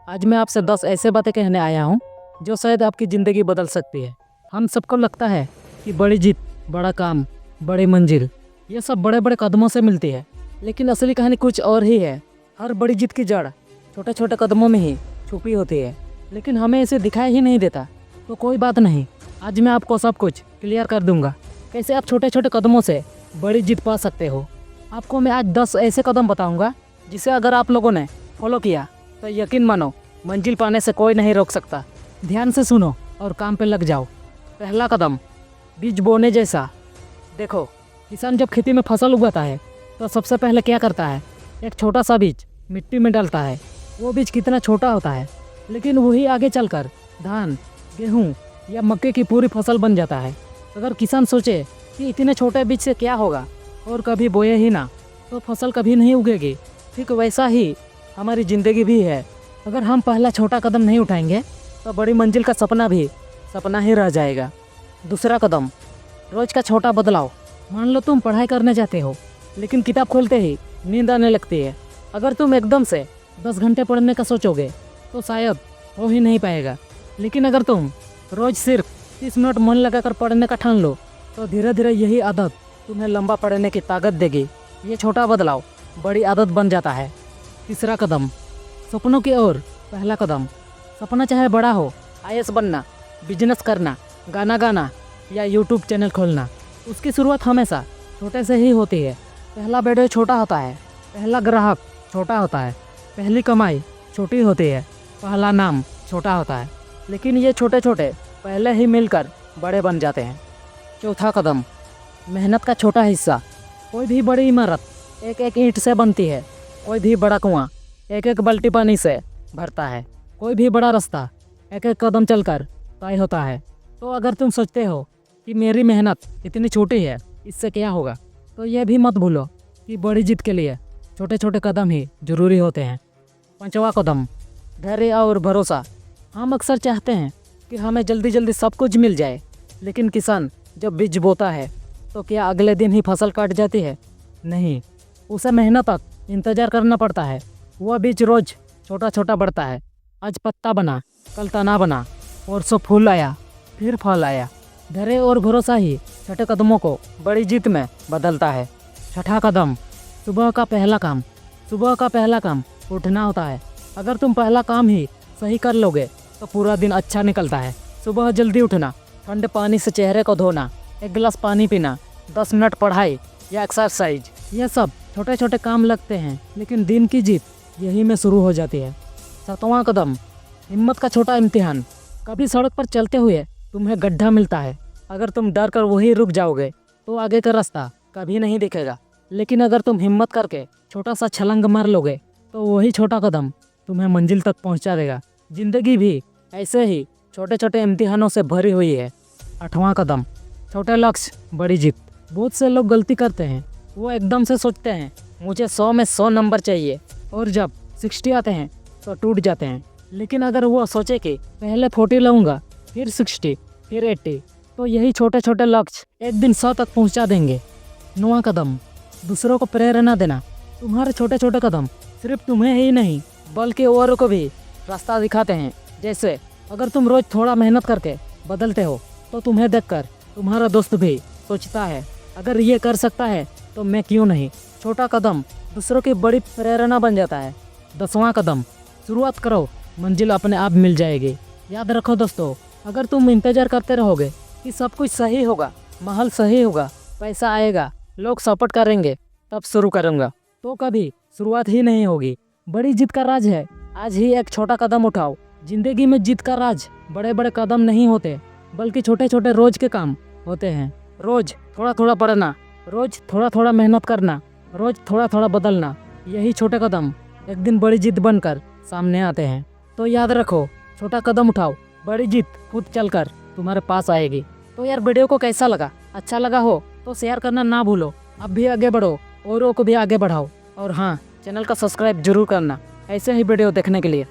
आज मैं आपसे 10 ऐसे बातें कहने आया हूँ जो शायद आपकी ज़िंदगी बदल सकती है। हम सबको लगता है कि बड़ी जीत, बड़ा काम, बड़ी मंजिल, ये सब बड़े बड़े कदमों से मिलती है, लेकिन असली कहानी कुछ और ही है। हर बड़ी जीत की जड़ छोटे छोटे कदमों में ही छुपी होती है, लेकिन हमें इसे दिखाई ही नहीं देता। तो कोई बात नहीं, आज मैं आपको सब कुछ क्लियर कर दूंगा, कैसे आप छोटे छोटे कदमों से बड़ी जीत पा सकते हो। आपको मैं आज 10 ऐसे कदम बताऊंगा जिसे अगर आप लोगों ने फॉलो किया तो यकीन मानो मंजिल पाने से कोई नहीं रोक सकता। ध्यान से सुनो और काम पे लग जाओ। पहला कदम, बीज बोने जैसा। देखो, किसान जब खेती में फसल उगाता है तो सबसे पहले क्या करता है, एक छोटा सा बीज मिट्टी में डालता है। वो बीज कितना छोटा होता है, लेकिन वही आगे चलकर धान, गेहूँ या मक्के की पूरी फसल बन जाता है। अगर किसान सोचे कि इतने छोटे बीज से क्या होगा और कभी बोए ही ना, तो फसल कभी नहीं उगेगी। ठीक वैसा ही हमारी ज़िंदगी भी है। अगर हम पहला छोटा कदम नहीं उठाएंगे तो बड़ी मंजिल का सपना भी सपना ही रह जाएगा। दूसरा कदम, रोज़ का छोटा बदलाव। मान लो तुम पढ़ाई करने जाते हो, लेकिन किताब खोलते ही नींद आने लगती है। अगर तुम एकदम से 10 घंटे पढ़ने का सोचोगे तो शायद हो ही नहीं पाएगा, लेकिन अगर तुम रोज़ सिर्फ 30 मिनट मन लगाकर पढ़ने का ठान लो तो धीरे धीरे यही आदत तुम्हें लंबा पढ़ने की ताकत देगी। ये छोटा बदलाव बड़ी आदत बन जाता है। तीसरा कदम, सपनों की ओर पहला कदम। सपना चाहे बड़ा हो, आईएएस बनना, बिजनेस करना, गाना गाना या यूट्यूब चैनल खोलना, उसकी शुरुआत हमेशा छोटे से ही होती है। पहला वीडियो छोटा होता है, पहला ग्राहक छोटा होता है, पहली कमाई छोटी होती है, पहला नाम छोटा होता है, लेकिन ये छोटे छोटे पहले ही मिलकर बड़े बन जाते हैं। चौथा कदम, मेहनत का छोटा हिस्सा। कोई भी बड़ी इमारत एक एक ईंट से बनती है, कोई भी बड़ा कुआं एक एक बाल्टी पानी से भरता है, कोई भी बड़ा रास्ता एक एक कदम चलकर तय होता है। तो अगर तुम सोचते हो कि मेरी मेहनत इतनी छोटी है, इससे क्या होगा, तो यह भी मत भूलो कि बड़ी जीत के लिए छोटे छोटे कदम ही जरूरी होते हैं। पांचवा कदम, धैर्य और भरोसा। हम अक्सर चाहते हैं कि हमें जल्दी जल्दी सब कुछ मिल जाए, लेकिन किसान जब बीज बोता है तो क्या अगले दिन ही फसल कट जाती है? नहीं, उसे मेहनत तक इंतजार करना पड़ता है। वह बीज रोज छोटा छोटा बढ़ता है। आज पत्ता बना, कल तना बना, परसों फूल आया, फिर फल आया। धैर्य और भरोसा ही छोटे कदमों को बड़ी जीत में बदलता है। छठा कदम, सुबह का पहला काम। सुबह का पहला काम उठना होता है। अगर तुम पहला काम ही सही कर लोगे तो पूरा दिन अच्छा निकलता है। सुबह जल्दी उठना, ठंडे पानी से चेहरे को धोना, एक गिलास पानी पीना, 10 मिनट पढ़ाई या एक्सरसाइज, यह सब छोटे छोटे काम लगते हैं, लेकिन दिन की जीत यही में शुरू हो जाती है। सातवां कदम, हिम्मत का छोटा इम्तिहान। कभी सड़क पर चलते हुए तुम्हें गड्ढा मिलता है। अगर तुम डर कर वहीं रुक जाओगे तो आगे का रास्ता कभी नहीं दिखेगा, लेकिन अगर तुम हिम्मत करके छोटा सा छलांग मार लोगे तो वही छोटा कदम तुम्हें मंजिल तक पहुंचा देगा। जिंदगी भी ऐसे ही छोटे छोटे इम्तिहानों से भरी हुई है। आठवां कदम, छोटे लक्ष्य बड़ी जीत। बहुत से लोग गलती करते हैं, वो एकदम से सोचते हैं मुझे 100 में 100 नंबर चाहिए, और जब 60 आते हैं तो टूट जाते हैं। लेकिन अगर वो सोचे कि पहले 40 लाऊंगा, फिर 60, फिर 80, तो यही छोटे छोटे लक्ष्य एक दिन 100 तक पहुंचा देंगे। 9वां कदम, दूसरों को प्रेरणा देना। तुम्हारे छोटे छोटे कदम सिर्फ तुम्हें ही नहीं बल्कि औरों को भी रास्ता दिखाते हैं। जैसे अगर तुम रोज थोड़ा मेहनत करके बदलते हो तो तुम्हें देखकर तुम्हारा दोस्त भी सोचता है अगर ये कर सकता है तो मैं क्यों नहीं। छोटा कदम दूसरों की बड़ी प्रेरणा बन जाता है। 10वां कदम, शुरुआत करो, मंजिल अपने आप मिल जाएगी। याद रखो दोस्तों, अगर तुम इंतजार करते रहोगे कि सब कुछ सही होगा, महल सही होगा, पैसा आएगा, लोग सपोर्ट करेंगे, तब शुरू करूँगा, तो कभी शुरुआत ही नहीं होगी। बड़ी जीत का राज है आज ही एक छोटा कदम उठाओ। जिंदगी में जीत का राज बड़े बड़े कदम नहीं होते, बल्कि छोटे छोटे रोज के काम होते हैं। रोज थोड़ा थोड़ा पढ़ना, रोज थोड़ा थोड़ा मेहनत करना, रोज थोड़ा थोड़ा बदलना, यही छोटे कदम एक दिन बड़ी जीत बनकर सामने आते हैं। तो याद रखो, छोटा कदम उठाओ, बड़ी जीत खुद चलकर तुम्हारे पास आएगी। तो यार, वीडियो को कैसा लगा? अच्छा लगा हो तो शेयर करना ना भूलो। अब भी आगे बढ़ो, औरों को भी आगे बढ़ाओ, और हाँ, चैनल का सब्सक्राइब जरूर करना ऐसे ही वीडियो देखने के लिए।